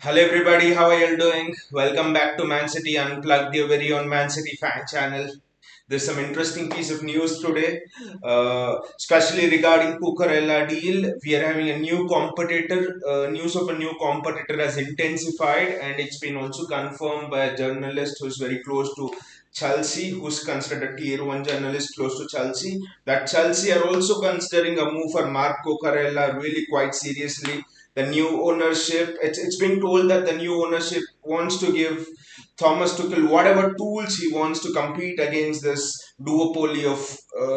Hello everybody, how are you all doing? Welcome back to Man City Unplugged, your very own Man City fan channel. There's some interesting piece of news today, especially regarding Cucurella deal. We are having a new competitor. News of a new competitor has intensified, and it's been also confirmed by a journalist who's very close to Chelsea, who's considered a tier one journalist close to Chelsea. That Chelsea are also considering a move for Marc Cucurella really quite seriously. The new ownership, it's being told that the new ownership wants to give Thomas Tuchel whatever tools he wants to compete against this duopoly of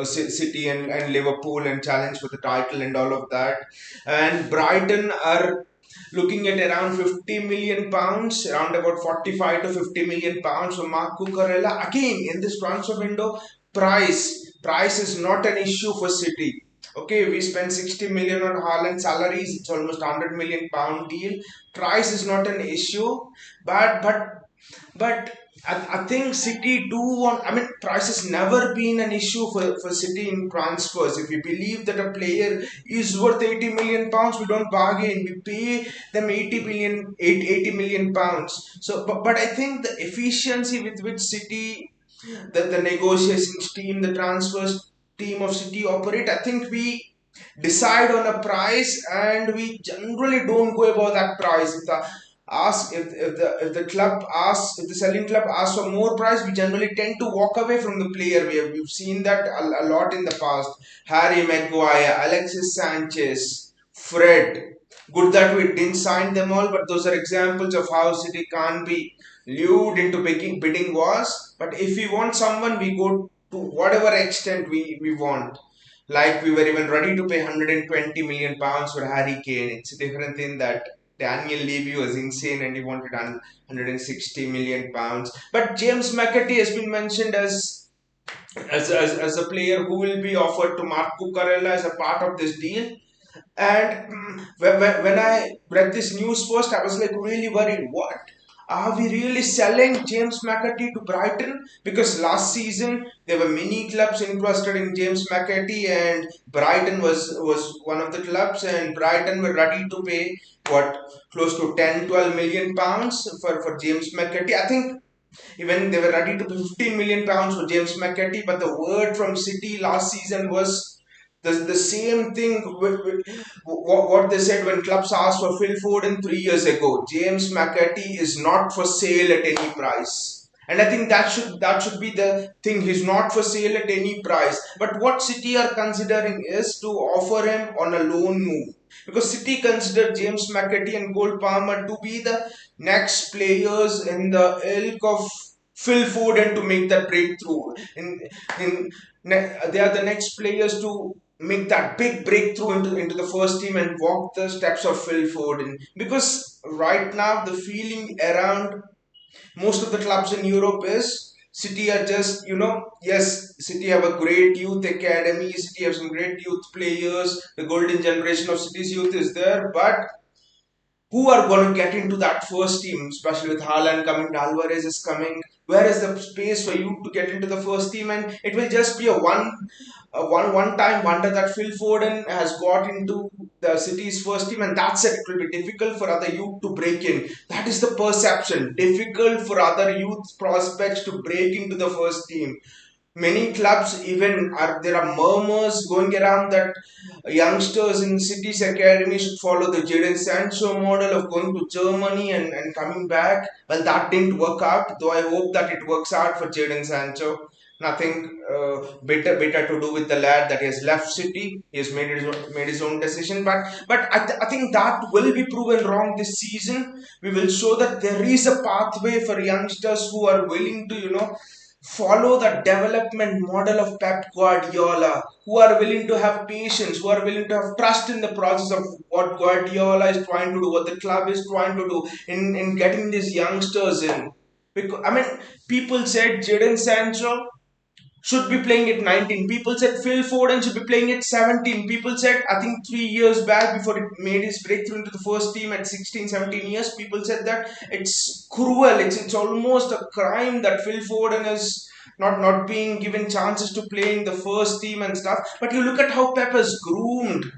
City and Liverpool and challenge for the title and all of that. And Brighton are looking at around 50 million pounds, around about 45 to 50 million pounds for Marc Cucurella. Again, in this transfer window, price is not an issue for City. Okay, we spent 60 million on Haaland salaries. It's almost 100 million pound deal. Price is not an issue, but I think City do want. I mean, price has never been an issue for City in transfers. If we believe that a player is worth 80 million pounds, we don't bargain. We pay them 80 million pounds. So, but I think the efficiency with which City, the negotiations team, the transfers team of City operate, I think we decide on a price and we generally don't go above that price. If the club asks, if the selling club asks for more price, we generally tend to walk away from the player. We've seen that a lot in the past. Harry Maguire, Alexis Sanchez, Fred. Good that we didn't sign them all, but those are examples of how City can't be lured into bidding wars. But if we want someone, we go to whatever extent we want. Like we were even ready to pay 120 million pounds for Harry Kane. It's a different thing that Daniel Levy was insane and he wanted 160 million pounds. But James McAtee has been mentioned as a player who will be offered to Marc Cucurella as a part of this deal. And when I read this news post, I was like really worried. What? Are we really selling James McAtee to Brighton? Because last season there were many clubs interested in James McAtee, and Brighton was one of the clubs, and Brighton were ready to pay what, close to 10-12 million pounds for James McAtee. I think even they were ready to pay 15 million pounds for James McAtee, but the word from City last season was the same thing what they said when clubs asked for Phil Foden 3 years ago. James McAtee is not for sale at any price. And I think that should be the thing. He's not for sale at any price. But what City are considering is to offer him on a loan move. Because City consider James McAtee and Cole Palmer to be the next players in the ilk of Phil Foden to make that breakthrough. They are the next players to make that big breakthrough into the first team and walk the steps of Phil Foden. Because right now the feeling around most of the clubs in Europe is City are just, yes, City have a great youth academy, City have some great youth players, the golden generation of City's youth is there, but who are going to get into that first team, especially with Haaland coming, Alvarez is coming. Where is the space for you to get into the first team? And it will just be a one time wonder that Phil Foden has got into the City's first team, and that's it. It will be difficult for other youth to break in. That is the perception. Difficult for other youth prospects to break into the first team. Many clubs even are there are murmurs going around that youngsters in cities academy should follow the Jadon Sancho model of going to Germany and coming back. Well, that didn't work out, though I hope that it works out for Jadon Sancho. Nothing better to do with the lad that he has left City. He has made his own decision, but I think that will be proven wrong this season. We will show that there is a pathway for youngsters who are willing to follow the development model of Pep Guardiola, who are willing to have patience, who are willing to have trust in the process of what Guardiola is trying to do, what the club is trying to do in getting these youngsters in. Because I mean, people said Jadon Sancho should be playing at 19. People said Phil Foden should be playing at 17. People said, I think 3 years back, before it made his breakthrough into the first team at 16, 17 years, people said that it's cruel. It's almost a crime that Phil Foden is not being given chances to play in the first team and stuff. But you look at how Pep has groomed.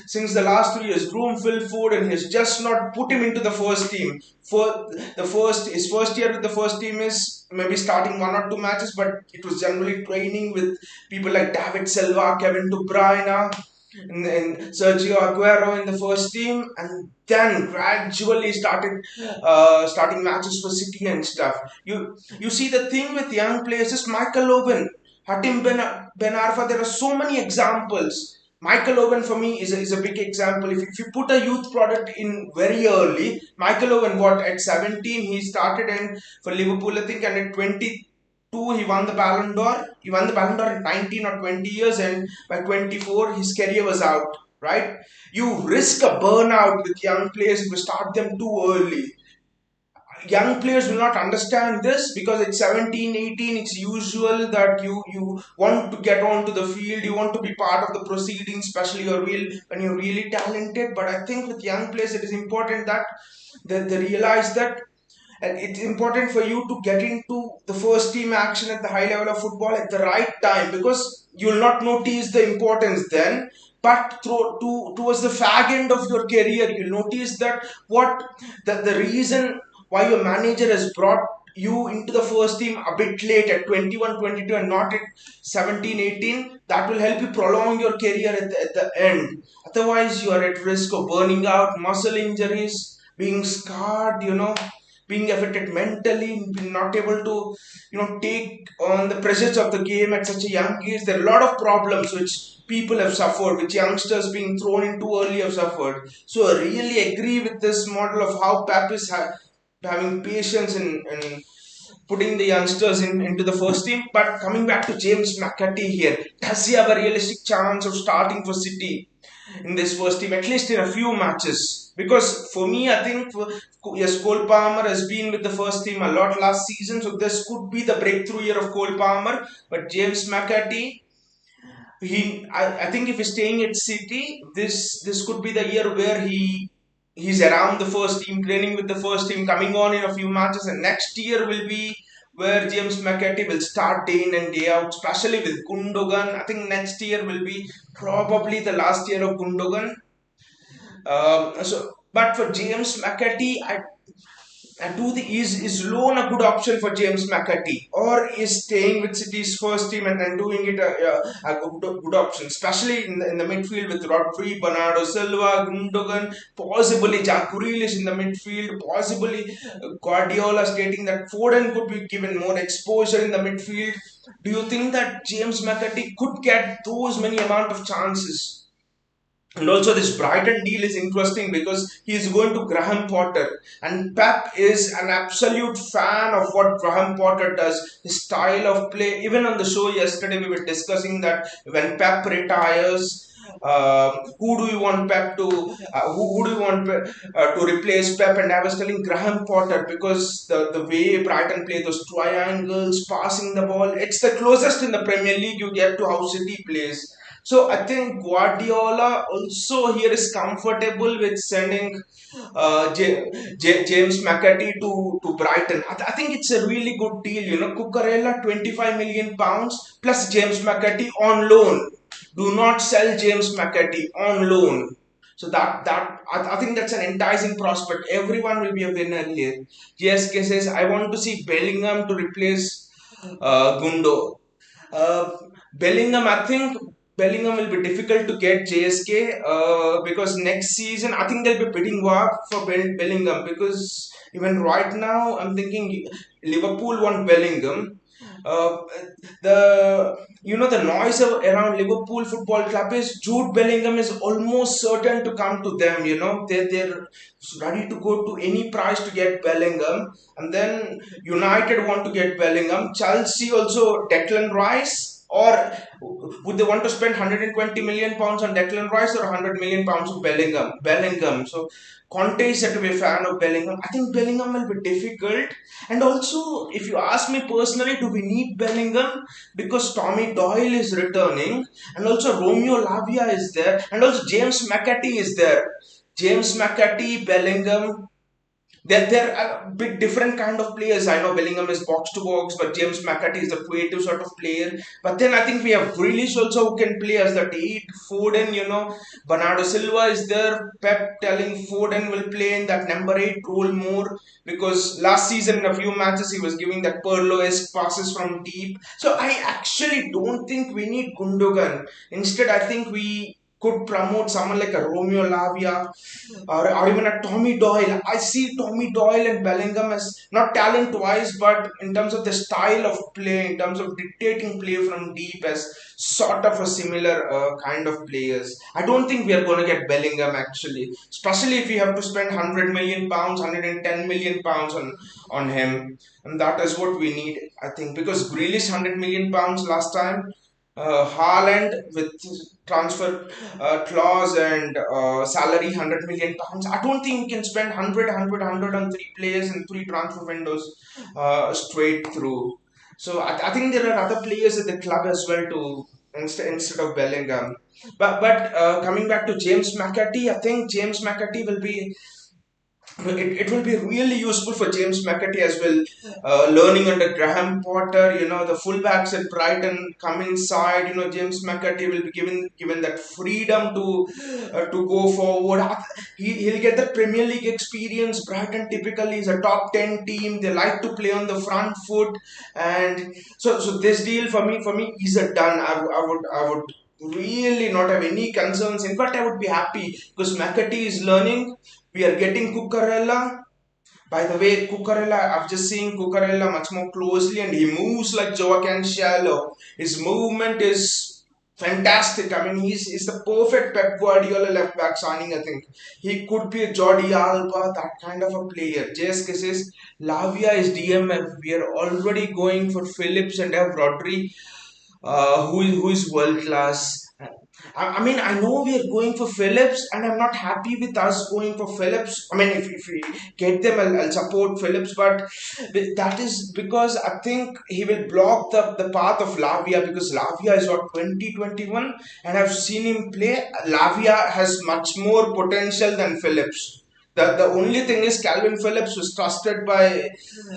since the last 3 years. Groom Phil Foden has just not put him into the first team. For his first year with the first team is maybe starting 1 or 2 matches, but it was generally training with people like David Silva, Kevin De Bruyne, and Sergio Aguero in the first team, and then gradually starting matches for City and stuff. You see the thing with young players is Michael Owen, Hatim Ben Arfa. There are so many examples. Michael Owen for me is a big example. If you put a youth product in very early, Michael Owen, what, at 17 he started and for Liverpool, I think, and at 22 he won the Ballon d'Or. He won the Ballon d'Or at 19 or 20 years, and by 24 his career was out. Right? You risk a burnout with young players if you start them too early. Young players will not understand this because it's 17, 18. It's usual that you want to get onto the field, you want to be part of the proceedings, especially when you're really talented. But I think with young players it is important that they realize that, and it's important for you to get into the first team action at the high level of football at the right time, because you'll not notice the importance then, but towards the fag end of your career you'll notice that what the reason why your manager has brought you into the first team a bit late at 21, 22, and not at 17, 18, that will help you prolong your career at the end. Otherwise you are at risk of burning out, muscle injuries, being scarred, being affected mentally, being not able to, take on the pressures of the game at such a young age. There are a lot of problems which people have suffered, which youngsters being thrown in too early have suffered. So I really agree with this model of how Pep is having patience in putting the youngsters into the first team. But coming back to James McAtee here, does he have a realistic chance of starting for City in this first team, at least in a few matches? Because for me, I think, yes, Cole Palmer has been with the first team a lot last season, so this could be the breakthrough year of Cole Palmer. But James McAtee, I think if he's staying at City, this could be the year where he's around the first team, training with the first team, coming on in a few matches, and next year will be where James McAtee will start day in and day out, especially with Gundogan. I think next year will be probably the last year of Gundogan. But for James McAtee, is loan a good option for James McAtee, or is staying with City's first team and doing it a good option, especially in the midfield with Rodri, Bernardo Silva, Gundogan, possibly Jack Grealish in the midfield, possibly Guardiola stating that Foden could be given more exposure in the midfield. Do you think that James McAtee could get those many amount of chances? And also, this Brighton deal is interesting because he is going to Graham Potter, and Pep is an absolute fan of what Graham Potter does. His style of play. Even on the show yesterday, we were discussing that when Pep retires, who do you want Pep to? Who do you want to replace Pep? And I was telling Graham Potter, because the way Brighton play those triangles, passing the ball, it's the closest in the Premier League you get to how City plays. So I think Guardiola also here is comfortable with sending James McAtee to Brighton. I think it's a really good deal. Cucurella, 25 million pounds plus James McAtee on loan. Do not sell James McAtee on loan. So I think that's an enticing prospect. Everyone will be a winner here. GSK says, I want to see Bellingham to replace Gundo. Uh, Bellingham, I think Bellingham will be difficult to get JSK, because next season I think there'll be bidding war for Bellingham, because even right now I'm thinking Liverpool want Bellingham. Uh, the noise around Liverpool Football Club is Jude Bellingham is almost certain to come to them. They're ready to go to any price to get Bellingham, and then United want to get Bellingham. Chelsea also Declan Rice, or would they want to spend 120 million pounds on Declan Rice or 100 million pounds of Bellingham? Bellingham. So Conte is said to be a fan of Bellingham. I think Bellingham will be difficult. And also, if you ask me personally, do we need Bellingham? Because Tommy Doyle is returning, and also Romeo Lavia is there, and also James McAtee is there. James McAtee, Bellingham, They're a bit different kind of players. I know Bellingham is box to box, but James McAtee is the creative sort of player. But then I think we have Grealish also who can play as that eight. Foden, Bernardo Silva is there. Pep telling Foden will play in that number eight role more because last season in a few matches he was giving that Pirlo-esque passes from deep. So I actually don't think we need Gundogan. Instead, I think we could promote someone like a Romeo Lavia or even a Tommy Doyle. I see Tommy Doyle and Bellingham as not talent wise, but in terms of the style of play, in terms of dictating play from deep, as sort of a similar kind of players. I don't think we are going to get Bellingham actually, especially if we have to spend £100 million, £110 million on him, and that is what we need. I think because Grealish £100 million last time. Haaland with transfer clause and salary £100 million. I don't think we can spend 100 on three players in three transfer windows straight through. So I think there are other players at the club as well to instead of Bellingham. But coming back to James McAtee, I think James McAtee will be it will be really useful for James McAtee as well. Learning under Graham Potter, the fullbacks at Brighton come inside. James McAtee will be given that freedom to go forward. He'll get the Premier League experience. Brighton typically is a top 10 team. They like to play on the front foot, and so this deal for me is a done. I would really not have any concerns. In fact, I would be happy because McAtee is learning. We are getting Cucurella. By the way, Cucurella, I've just seen Cucurella much more closely and he moves like Joao Cancelo. His movement is fantastic. I mean, he's the perfect Pep Guardiola left back signing, I think. He could be a Jordi Alba, that kind of a player. Just says Lavia is DMF. We are already going for Phillips and have Rodri who is world class. I mean, I know we are going for Phillips, and I'm not happy with us going for Phillips. I mean, if we get them, I'll support Phillips, but that is because I think he will block the path of Lavia because Lavia is what 2021, and I've seen him play. Lavia has much more potential than Phillips. The only thing is Calvin Phillips was trusted by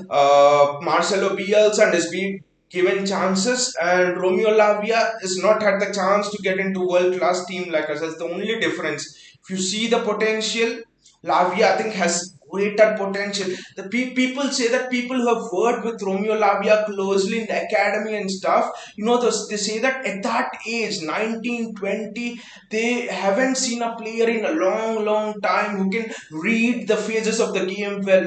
Marcelo Bielsa and has been given chances, and Romeo Lavia has not had the chance to get into world class team like us. That's the only difference. If you see the potential, Lavia I think has greater potential. The people say that people who have worked with Romeo Lavia closely in the academy and stuff, they say that at that age, 19, 20, they haven't seen a player in a long, long time who can read the phases of the game well,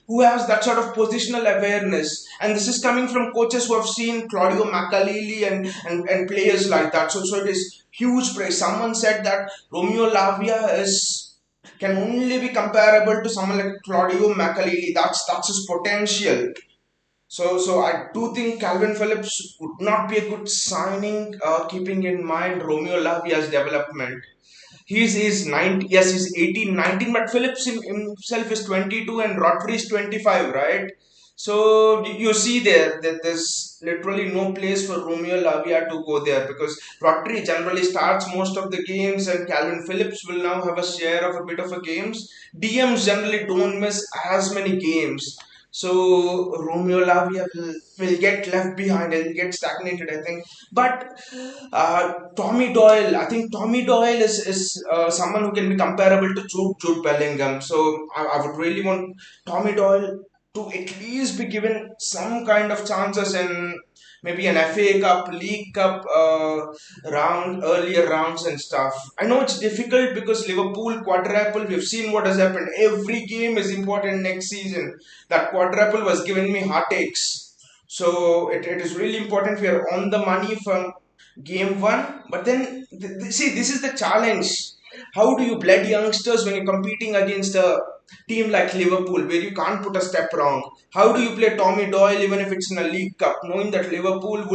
who has that sort of positional awareness. And this is coming from coaches who have seen Claudio Makalili and players like that. So it is huge praise. Someone said that Romeo Lavia can only be comparable to someone like Claudio Makalili. That's his potential. So I do think Calvin Phillips would not be a good signing, keeping in mind Romeo Lavia's development. He's 90, yes, he's 18, 19, but Phillips himself is 22 and Rodri is 25, right? So you see there that there's literally no place for Romeo Lavia to go there because Rodri generally starts most of the games and Calvin Phillips will now have a share of a bit of a games. DMs generally don't miss as many games. So Romeo Lavia will get left behind and get stagnated, I think. But Tommy Doyle, I think Tommy Doyle is someone who can be comparable to Jude Bellingham. So I would really want Tommy Doyle to at least be given some kind of chances in maybe an FA Cup, League Cup earlier rounds and stuff. I know it's difficult because Liverpool quadruple, we've seen what has happened. Every game is important next season. That quadruple was giving me heartaches. So it is really important we are on the money from game one. But then, see, this is the challenge. How do you bled youngsters when you're competing against a team like Liverpool where you can't put a step wrong? How do you play Tommy Doyle even if it's in a League Cup, knowing that Liverpool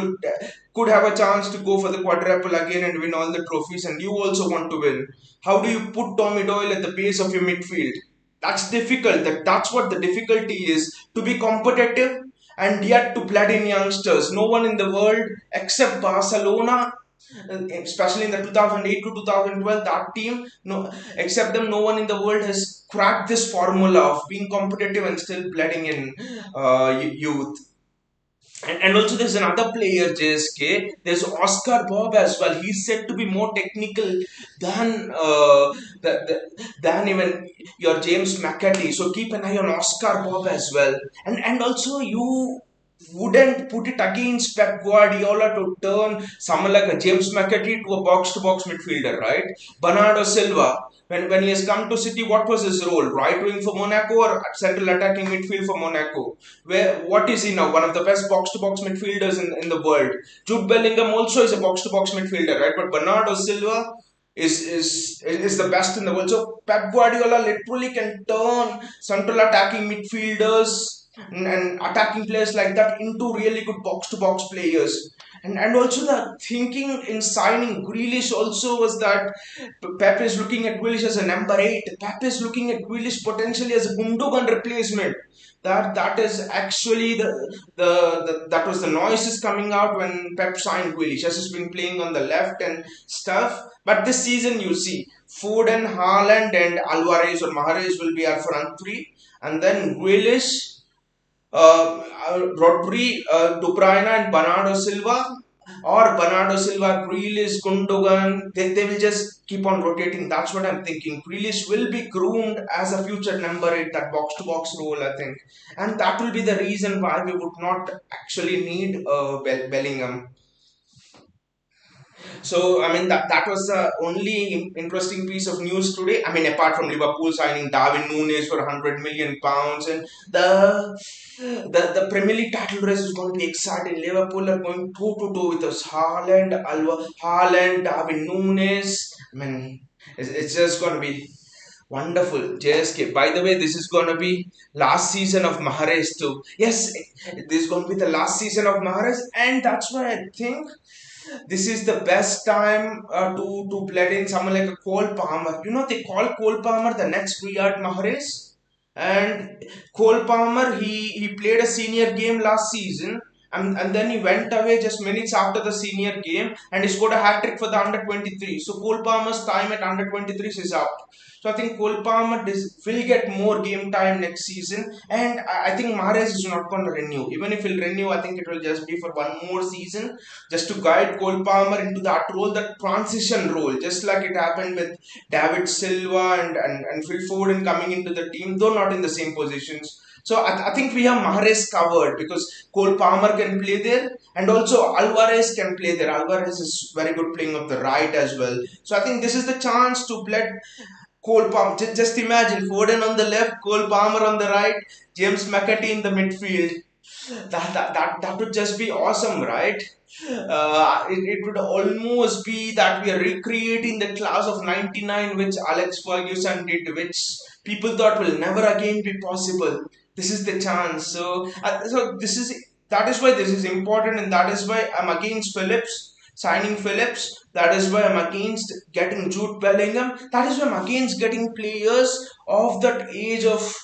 could have a chance to go for the quadruple again and win all the trophies, and you also want to win? How do you put Tommy Doyle at the base of your midfield? That's difficult. That's what the difficulty is, to be competitive and yet to blood in youngsters. No one in the world except Barcelona especially in the 2008 to 2012, that team, no, except them, no one in the world has cracked this formula of being competitive and still bleeding in youth. And also there's another player, JSK. There's Oscar Bob as well. He's said to be more technical than than even your James McAtee. So keep an eye on Oscar Bob as well. And also you wouldn't put it against Pep Guardiola to turn someone like a James McAtee to a box-to-box midfielder, right? Bernardo Silva, when he has come to City, what was his role? Right wing for Monaco or central attacking midfield for Monaco? Where what is he now? One of the best box-to-box midfielders in the world. Jude Bellingham also is a box-to-box midfielder, right? But Bernardo Silva is the best in the world. So Pep Guardiola literally can turn central attacking midfielders and attacking players like that into really good box-to-box players. And also the thinking in signing Grealish also was that Pep is looking at Grealish as a number 8. Pep is looking at Grealish potentially as a Gundogan replacement. That is actually that was the noises coming out when Pep signed Grealish. Has been playing on the left and stuff. But this season you see Foden, Haaland and Alvarez or Mahrez will be our front three, and then Grealish, Rodri, De Bruyne and Bernardo Silva, or Bernardo Silva, Grealish, Gundogan, they will just keep on rotating. That's what I'm thinking. Grealish will be groomed as a future number 8, that box-to-box role, I think. And that will be the reason why we would not actually need Bellingham. So, I mean, that was the only interesting piece of news today. I mean, apart from Liverpool signing Darwin Núñez for £100 million, and the Premier League title race is going to be exciting. Liverpool are going toe to toe with us. Haaland, Darwin Núñez. I mean, it's just going to be wonderful. JSK. By the way, this is going to be last season of Mahrez too. Yes, this is going to be the last season of Mahrez, and that's why I think this is the best time to play in someone like a Cole Palmer. You know, they call Cole Palmer the next Riyad Mahrez. And Cole Palmer, he played a senior game last season, and then he went away just minutes after the senior game, and he scored a hat trick for the under 23. So Cole Palmer's time at under 23 is up. So I think Cole Palmer will get more game time next season, and I think Mahrez is not going to renew. Even if he'll renew, I think it will just be for one more season, just to guide Cole Palmer into that role, that transition role, just like it happened with David Silva and Phil Foden coming into the team, though not in the same positions. So I think we have Mahrez covered because Cole Palmer can play there, and also Alvarez can play there. Alvarez is very good playing of the right as well. So I think this is the chance to let Cole Palmer. Just imagine Foden on the left, Cole Palmer on the right, James McAtee in the midfield. That would just be awesome, right? It would almost be that we are recreating the class of '99, which Alex Ferguson did, which people thought will never again be possible. This is the chance. So that is why this is important, and that is why I'm against Phillips signing Phillips. That is why I'm against getting Jude Bellingham. That is why I'm against getting players of that age of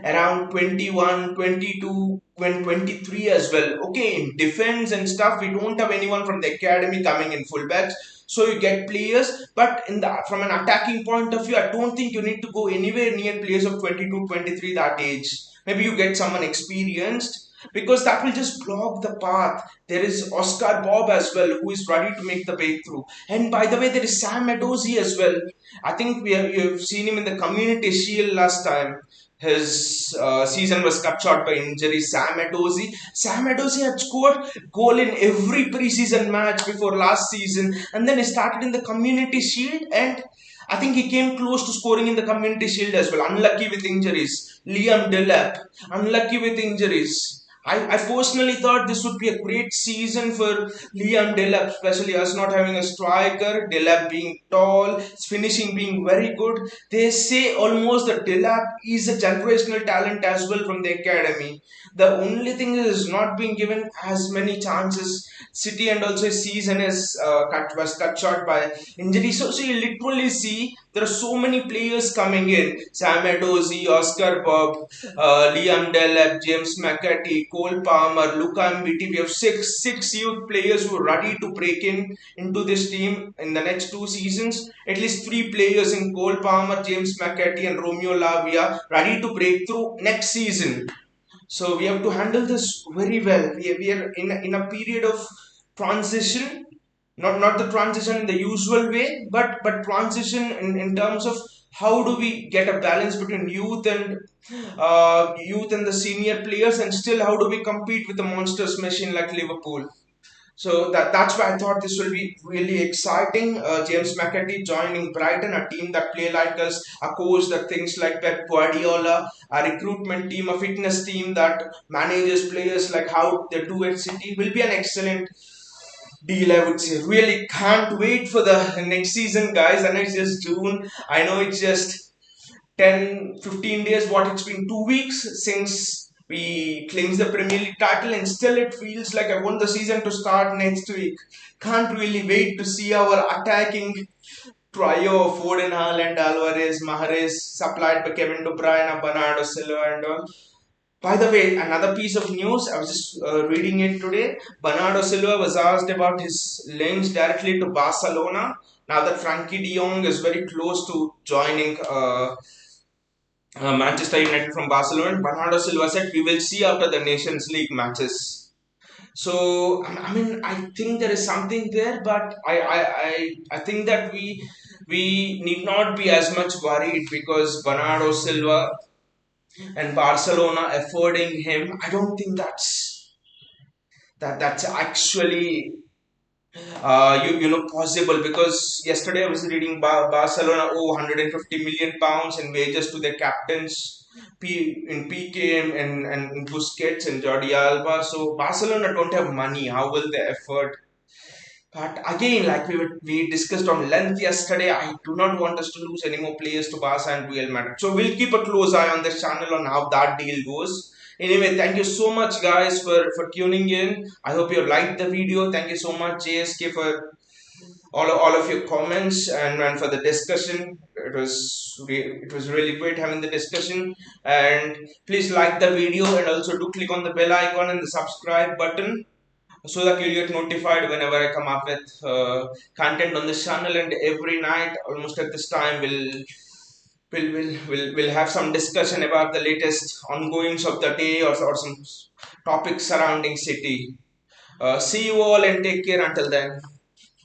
around 21, 22, 23 as well. Okay, in defense and stuff, we don't have anyone from the academy coming in fullbacks. So you get players, but from an attacking point of view, I don't think you need to go anywhere near players of 22, 23 that age. Maybe you get someone experienced, because that will just block the path. There is Oscar Bob as well, who is ready to make the breakthrough. And by the way, there is Sam Edozie as well. I think you've seen him in the Community Shield last time. His season was cut short by injury. Sam Edozie had scored goal in every preseason match before last season, and then he started in the Community Shield, and I think he came close to scoring in the Community Shield as well. Unlucky with injuries. Liam Delap, unlucky with injuries. I personally thought this would be a great season for Liam Delap, especially us not having a striker, Delap being tall, his finishing being very good. They say almost that Delap is a generational talent as well from the academy. The only thing is not being given as many chances. City and also his season was cut short by injury. So you literally see There are so many players coming in: Sam Edozie, Oscar Bob, Liam Delap, James McCarthy, Cole Palmer, Luka Mbiti. We have six youth players who are ready to break in into this team in the next 2 seasons. At least three players in Cole Palmer, James McCarthy, and Romeo Lavia ready to break through next season. So we have to handle this very well. We are in a period of transition, not the transition in the usual way, but transition in terms of how do we get a balance between youth and the senior players, and still how do we compete with the monsters machine like Liverpool. So that's why I thought this will be really exciting. James McAtee joining Brighton, a team that play like us, a coach that thinks like Pep Guardiola, a recruitment team, a fitness team that manages players like how they do at City, will be an excellent deal, I would say. Really can't wait for the next season, guys. I know it's just June. I know it's just 10, 15 days. What, it's been 2 weeks since we clinched the Premier League title, and still it feels like I want the season to start next week. Can't really wait to see our attacking trio of Foden, Haaland, Alvarez, Mahrez, supplied by Kevin De Bruyne, Bernardo Silva, and all. By the way, another piece of news, I was just reading it today. Bernardo Silva was asked about his links directly to Barcelona. Now that Frankie de Jong is very close to joining Manchester United from Barcelona, Bernardo Silva said, "We will see after the Nations League matches." So, I mean, I think there is something there, but I think that we need not be as much worried because Bernardo Silva and Barcelona affording him. I don't think that's actually possible, because yesterday I was reading Barcelona owe 150 million pounds in wages to their captains, in PK and Busquets and Jordi Alba. So Barcelona don't have money. How will they afford? But again, like we discussed on length yesterday, I do not want us to lose any more players to Barca and Real Madrid. So we'll keep a close eye on this channel on how that deal goes. Anyway, thank you so much, guys, for tuning in. I hope you liked the video. Thank you so much, JSK, for all of your comments, and for the discussion. It was really great having the discussion. And please like the video, and also do click on the bell icon and the subscribe button so that you'll get notified whenever I come up with content on this channel. And every night, almost at this time, we'll have some discussion about the latest ongoings of the day, or some topics surrounding City. See you all and take care until then.